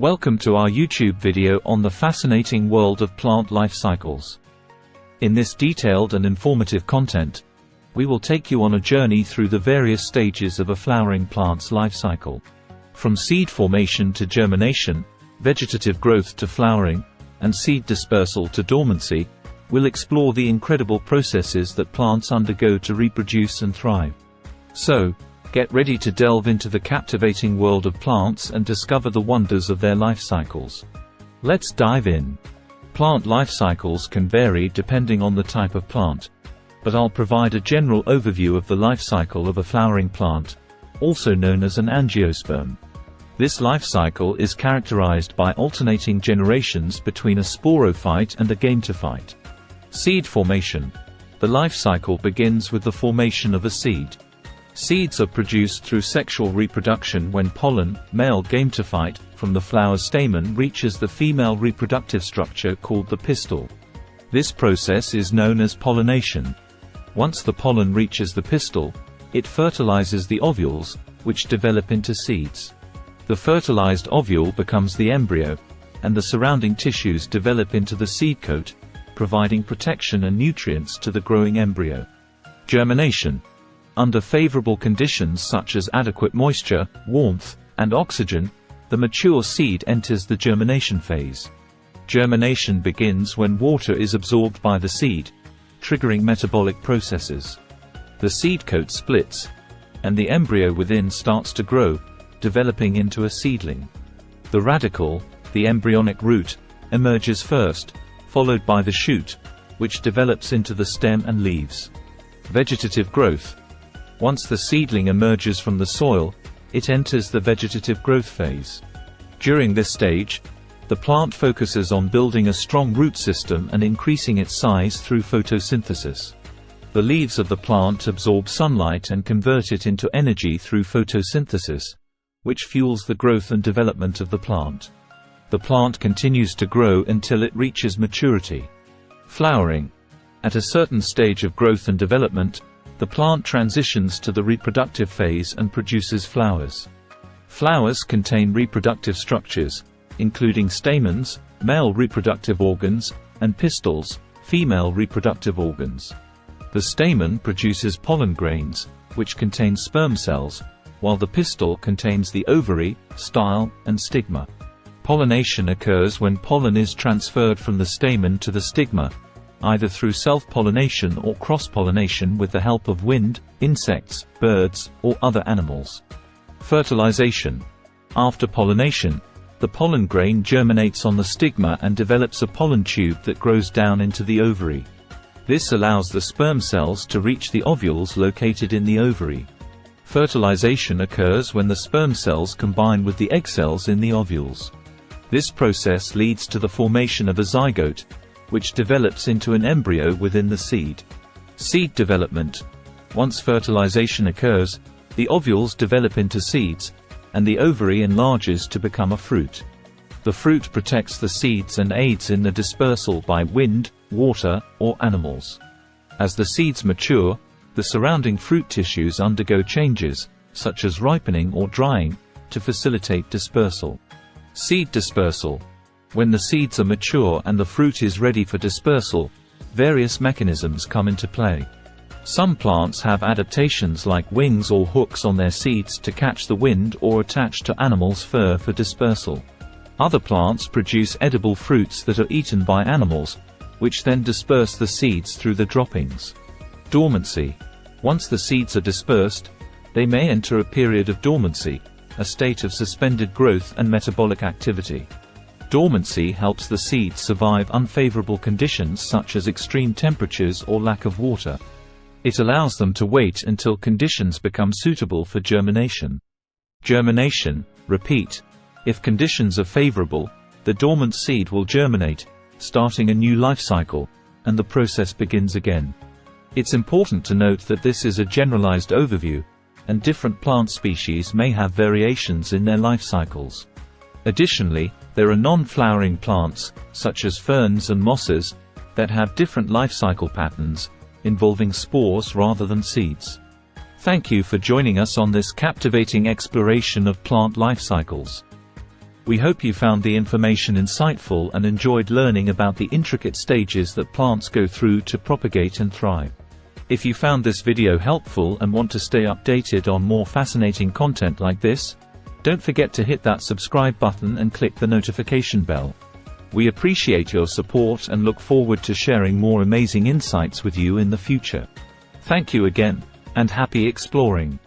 Welcome to our YouTube video on the fascinating world of plant life cycles. In this detailed and informative content, we will take you on a journey through the various stages of a flowering plant's life cycle. From seed formation to germination, vegetative growth to flowering, and seed dispersal to dormancy, we'll explore the incredible processes that plants undergo to reproduce and thrive. So, get ready to delve into the captivating world of plants and discover the wonders of their life cycles. Let's dive in. Plant life cycles can vary depending on the type of plant, but I'll provide a general overview of the life cycle of a flowering plant, also known as an angiosperm. This life cycle is characterized by alternating generations between a sporophyte and a gametophyte. Seed formation. The life cycle begins with the formation of a seed. Seeds are produced through sexual reproduction when pollen, male gametophyte, from the flower stamen reaches the female reproductive structure called the pistil. This process is known as pollination. Once the pollen reaches the pistil, it fertilizes the ovules, which develop into seeds. The fertilized ovule becomes the embryo, and the surrounding tissues develop into the seed coat, providing protection and nutrients to the growing embryo. Germination. Under favorable conditions such as adequate moisture, warmth, and oxygen, the mature seed enters the germination phase. Germination begins when water is absorbed by the seed, triggering metabolic processes. The seed coat splits, and the embryo within starts to grow, developing into a seedling. The radicle, the embryonic root, emerges first, followed by the shoot, which develops into the stem and leaves. Vegetative growth. Once the seedling emerges from the soil, it enters the vegetative growth phase. During this stage, the plant focuses on building a strong root system and increasing its size through photosynthesis. The leaves of the plant absorb sunlight and convert it into energy through photosynthesis, which fuels the growth and development of the plant. The plant continues to grow until it reaches maturity. Flowering. At a certain stage of growth and development, the plant transitions to the reproductive phase and produces flowers. Flowers contain reproductive structures, including stamens, male reproductive organs, and pistils, female reproductive organs. The stamen produces pollen grains, which contain sperm cells, while the pistil contains the ovary, style, and stigma. Pollination occurs when pollen is transferred from the stamen to the stigma, either through self-pollination or cross-pollination with the help of wind, insects, birds, or other animals. Fertilization. After pollination, the pollen grain germinates on the stigma and develops a pollen tube that grows down into the ovary. This allows the sperm cells to reach the ovules located in the ovary. Fertilization occurs when the sperm cells combine with the egg cells in the ovules. This process leads to the formation of a zygote, which develops into an embryo within the seed. Seed development. Once fertilization occurs, the ovules develop into seeds, and the ovary enlarges to become a fruit. The fruit protects the seeds and aids in the dispersal by wind, water, or animals. As the seeds mature, the surrounding fruit tissues undergo changes, such as ripening or drying, to facilitate dispersal. Seed dispersal. When the seeds are mature and the fruit is ready for dispersal, various mechanisms come into play. Some plants have adaptations like wings or hooks on their seeds to catch the wind or attach to animals' fur for dispersal. Other plants produce edible fruits that are eaten by animals, which then disperse the seeds through the droppings. Dormancy. Once the seeds are dispersed, they may enter a period of dormancy, a state of suspended growth and metabolic activity. Dormancy helps the seeds survive unfavorable conditions such as extreme temperatures or lack of water. It allows them to wait until conditions become suitable for germination. Germination. Repeat. If conditions are favorable, the dormant seed will germinate, starting a new life cycle, and the process begins again. It's important to note that this is a generalized overview, and different plant species may have variations in their life cycles. Additionally, there are non-flowering plants, such as ferns and mosses, that have different life cycle patterns, involving spores rather than seeds. Thank you for joining us on this captivating exploration of plant life cycles. We hope you found the information insightful and enjoyed learning about the intricate stages that plants go through to propagate and thrive. If you found this video helpful and want to stay updated on more fascinating content like this, don't forget to hit that subscribe button and click the notification bell. We appreciate your support and look forward to sharing more amazing insights with you in the future. Thank you again, and happy exploring!